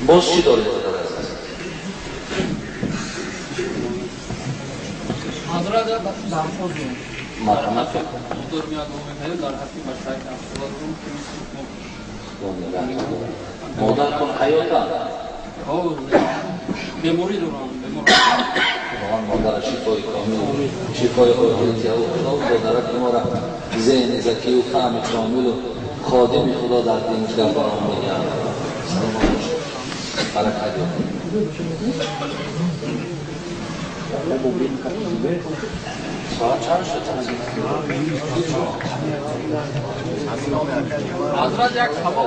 باز چی داره؟ حضرت دامخوز مرحمت دور میاد و میگه در حقی مشتاق دامخوز مادر کن حیاتم او مموری دوران مادر شفای کامل شفای عاجزی او خدا دارد که ما را ذهن ذکی و فهم کامل و خادم خدا در دینش در برام میگن برکت ساعت چند شد حضرت یک هوا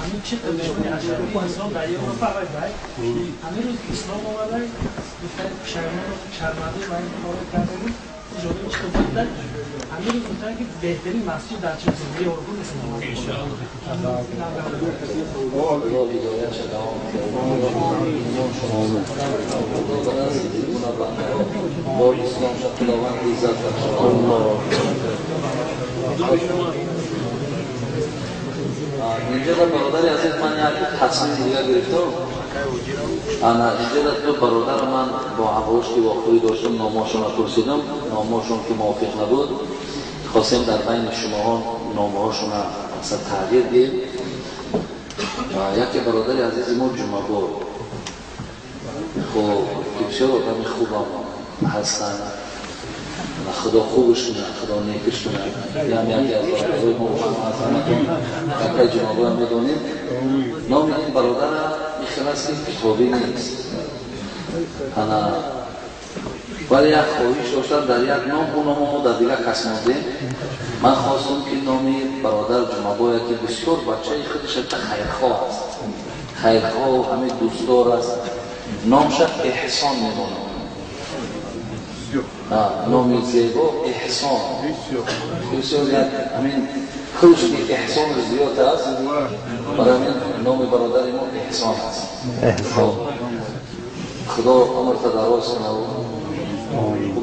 همین چه تلویزیونی هست اسلام در اروپا باید همین روز اسلام اومده گفتن شرمنده و این کارو کردن جلوی چه بود همین روز گفتن که بهترین مسجد در چه زندگی اروپا نیست اینجا در برادر عزیز من یک تصمیم دیگر گرفتم. اینجا در دو برادر من با حواش که واقعی داشتم نامه‌هاشون را پرسیدم، نامه‌هاشون که موافق نبود خواستیم در بین شما نامه‌هاشون را مثلا تغییر دیم. یکی برادر عزیز ما جمعه خب که بسیار آدم خوب هستن، خدا خوبش کنه، خدا نیکش کنه. یکی از برادرهای ما هستن یکی جنابه هم میدونیم. نام این برادر میخواه است که کتابی نیست، ولی یک خواهش داشتن در یک نام اون نام ما در دیگر کس نادیم. من خواستم که نامی برادر جنابه که بسیار بچه خودش خیرخواه است، خیرخواه و همه دوستدار است، نامش احسان میدونم. نامی زیبا احسان بسیار یک همین خودش که احسان زیاد است، برای همین نام برادر ما احسان است. خدا عمرت دراز کنه و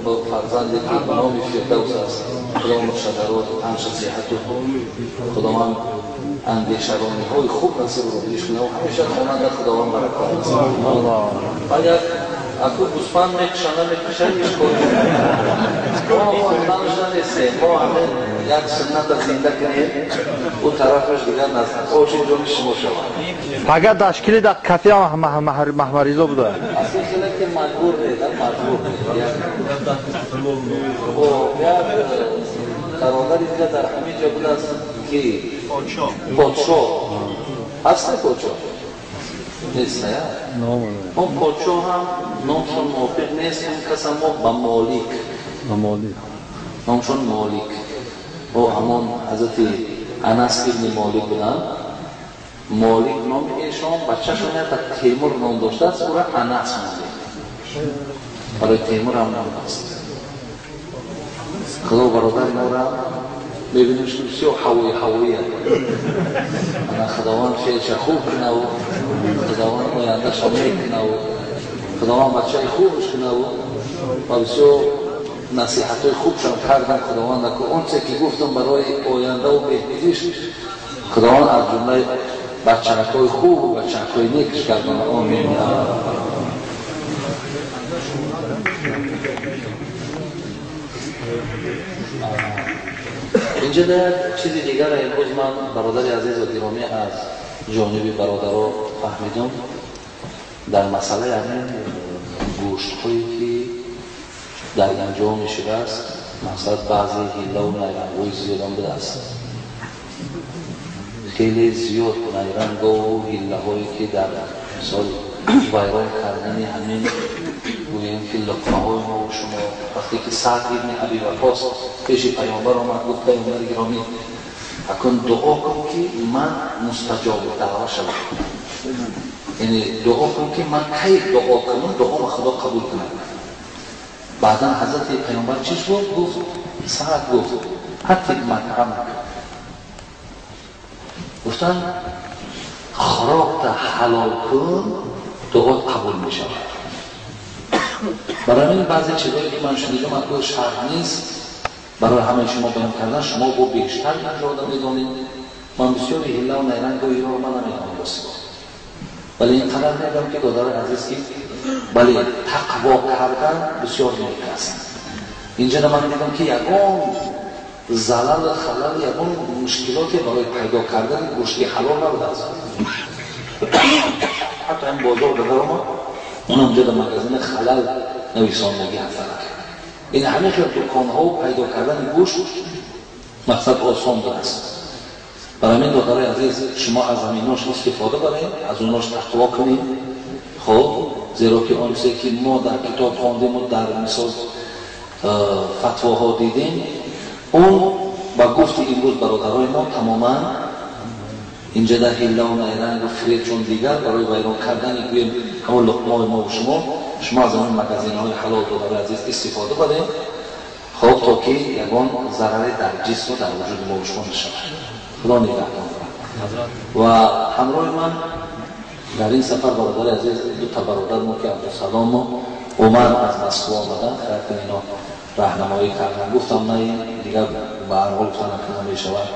با فرزندی که نامی فردوس است خدا عمرش دراز و همش صحت و خدا من اندیشگانی های خوب نصیب رو بهش کنه و همیشه خواننده خداوند برکات است. باید اکو گوسفند میکشنه میکشنش کنیم. ما خانمانش نیستیم، ما همه یک سنت زنده کنیم او طرفش دیگر نزد خوش اینجا شما شود. فقط تشکیل در کافی محمریزا بوده. اصلا خیلی که مجبور نیدن مجبور و یک برادر اینجا در همین جا بود است که پادشاه هسته پادشاه نیست نه؟ اون پادشاه هم نامشون موافق نیست، این کس ما با مالک نامشون مالک و همون حضرت انس ابن مالک بودن. مالک نام ایشان بچه شون یک تیمور نام داشته است او را انس مالک برای تیمور هم نام است. خدا برادر ما را ببینیم که بسیار حوایی انا خداوند فیلش خوب کنه و خداوند آیندهش میکنه و خداوند بچه خوبش کنه و بسیار نصیحت های خوبشان کردن خداوند که اون چه که گفتم برای آینده و بهتریش خداوند از جمله بچه‌ک های خوب و بچه‌ک های نیکش کردن. آمین. اینجا در چیز دیگر امروز من برادر عزیز و گرامی از جانب برادرها فهمیدم در مسئله همین گوشت هایی که در اینجا میشده است، مثلا بعضی هیله و نیرنگوی زیاد هم بده است، خیلی زیاد نیرنگ و هیله هایی که در مثال ویران کردن همین گوییم که لقمه های ما و شما وقتی که سعد ابن ابی وقاص پیش پیامبر آمد گفت پیامبر گرامی اکن دعا کن که من مستجاب دعوه شدم، یعنی دعا کن که من کی دعا کنم دعا خدا قبول کنه. بعدا حضرت پیامبر چیش گفت سعد گفت حتی مکرمک گفتن خوراک حلال کن دعات قبول می شود. برای این بعضی چیزایی که من شنیدم اصلا شرط نیست برای همه شما بیان کردن، شما با بیشتر آدم میدونید. من بسیار هیله و نیرنگ و ایران من نمیدونم بسیار، ولی این قدر میدونم که دادار عزیز که ولی تقوا کردن بسیار نیک است. اینجا من دیدم که یکم زلال خلال یکم مشکلاتی برای پیدا کردن گوشت حلال نبود است. حتی این بازار بگرم اونم جدا مگزین خلال نویساندگی هستند. این همه خیلی دکانها و پیدا کردن گوشت مقصد آسان است. برای من دادار عزیز شما از همیناش استفاده کنید، از اوناش تقوا کنید. خب زیرا که آن چیزی که ما در کتاب خواندیم و در مثال فتواها دیدیم اون با گفت امروز برادرای ما تماما اینجا در حیله و نیرنگ و فرید چون دیگر برای ویران کردن گویم همون لقمه ما و شما از همون مگزین های حلال دادار عزیز استفاده کنید. خب تا که یکان ضرر در جسم و در وجود ما و شما نشود. خدا نگهدار. و همراه من در این سفر برادر عزیز دو تا برادر ما که عبدالسلام و عمر از مسکو آمدن خیلی اینا راهنمایی کردن. گفتم نه دیگر به هر حال گفتن که نمیشود،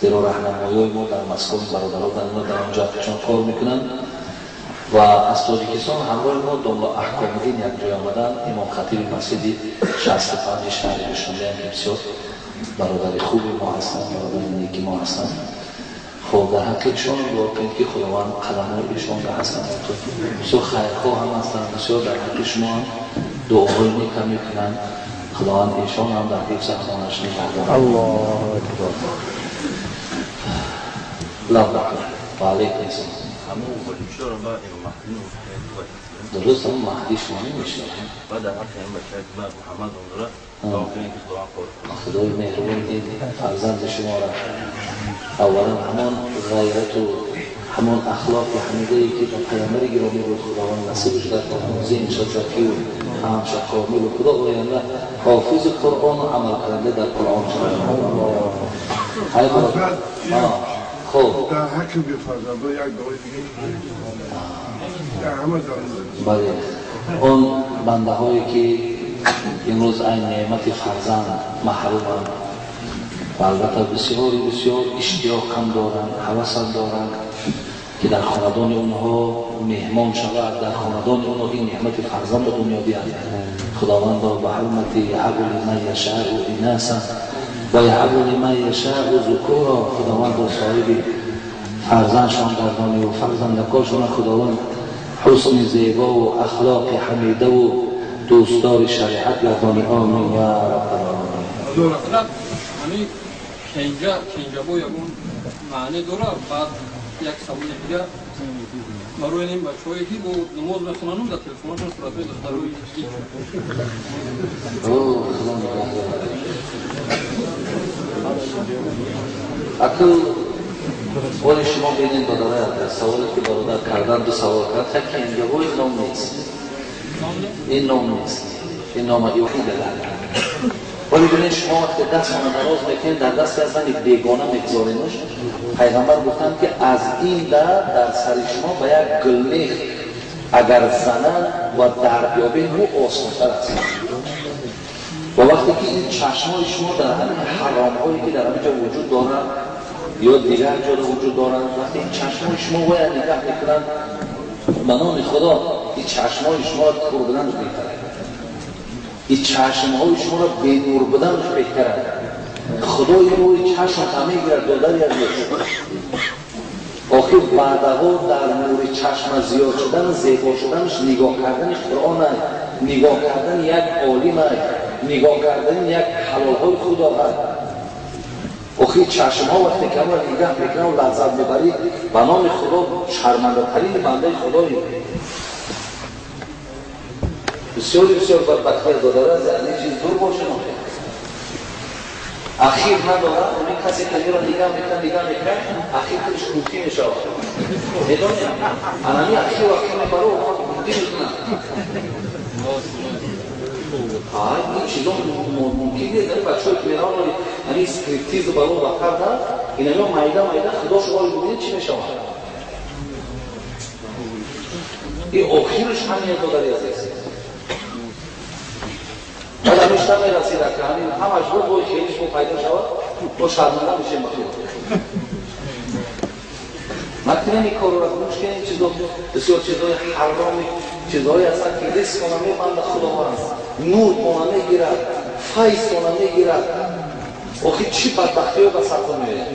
زیرا راهنمایی ما در مسکو برادرها در اونجا چون کار میکنن. و از تاجیکستان همراه ما دنبال احکام‌الدین یک جای آمدن. امام خطیب مسجد 65 شهر شنده هم بسیار برادر خوبی ما هستن، برادر نیکی ما هستن. خب در حقیقتشون دعا کنید که خداوند قدم‌های ایشان را حسن بسیار خیرخواه هم هستن، بسیار در حق شما هم دعاهای نیک هم میکنن. خداوند ایشان هم در حفظ احسانش نگهدار. الله اکبر. لا بکر و علیکم السلام. درست هم مهدی شما نمیشه بعد در حق این بچه که محمد اون را خدای مهربان دید فرزند شما را اولا همان غیرت و همان اخلاق و حمیده‌ای که پیامبر گرامی رو خداوند نصیب شد تا ذهن شد زکی و هم شد کامل و خدا آینده حافظ قرآن و عمل کننده در قرآن شد. خب در حکم به فرزنده یک دعای دیگه در همه بله اون بنده هایی که امروز این نعمت فرزند محرومند و البته بسیار اشتیاق هم دارند، هوس هم دارند که در خاندان اونها مهمان شود، در خاندان اونها این نعمت فرزند به دنیا بیاد. خداوند به حرمت یهب لمن یشاء اناثا و یهب لمن یشاء ذکورا. خداوند با صاحب فرزندشان گردانه و فرزندکاشان خداوند حسن زیبا و اخلاق حمیده و دوستدار شریعت گردانه. آمین یا رب العالمین. یعنی کنجا با یکون معنی داره. بعد یک سوال دیگه برای این بچه‌هایی که با نماز بخونن در تلفنشون صورت‌های دخترای اکل ولی شما بینید برادر سوالی که برادر کردن دو سوال کرد که اینجا روی نام نیست، این نام نیست، این نام ایوهی دلن. ولی بینید شما وقتی دست ما نراز میکنید در دست از این بیگانه میگذارینش. پیغمبر گفتن که از این در سر شما به یک گلمیخ اگر زنن و در بیابین رو آسان‌تر است. و وقتی که این چشمای شما در همین حرام‌هایی که در همینجا وجود دارن یا دیگر جا وجود دارن، وقتی این چشمای شما باید نگاه میکنن به نام خدا این چشمای شما را کور بدنش بهتره، این چشمهای شما را به نور بدنش بهتره. خدای روی چشم همه گرد دادری از نیست. آخر بعدها در نور چشم زیاد شدن زیبا شدنش نگاه کردنش قرآن هست، نگاه کردن یک عالم هست، نگاه کردن یک حلالهای خدا هست. آخر چشم ها وقتی که ما نگاه میکنن و لذت ببرید به نام خدا شرمنده ترین بنده خدایی. بسیار بدبختی داره از این چیز دور باشه. اخیر نداره اونی کسی که میرا نگاه میکنه اخیر کلش کوفتی میشه. میدونی؟ انمی اخیر وقتی میبره و کوفتی میکنه. این چیزا ممکنه در بچه‌ها که میرن یعنی اسکریپتیز رو برای وقت داد اینا مایده خدا شما رو ببینید چی میشه این آخرش همین داری است بعد همیشه میرسید که همین همش رو خیلیش رو پیدا شود با شرمنده میشه مخیر مثلا این کار رو رفتنش که این چیزا بسیار چیزای حرامی چیزایی هستن که رزق کنه میبنده خداوند نور کنه میگیرد فیض کنه میگیرد آخه چی بدبختی رو به سر میره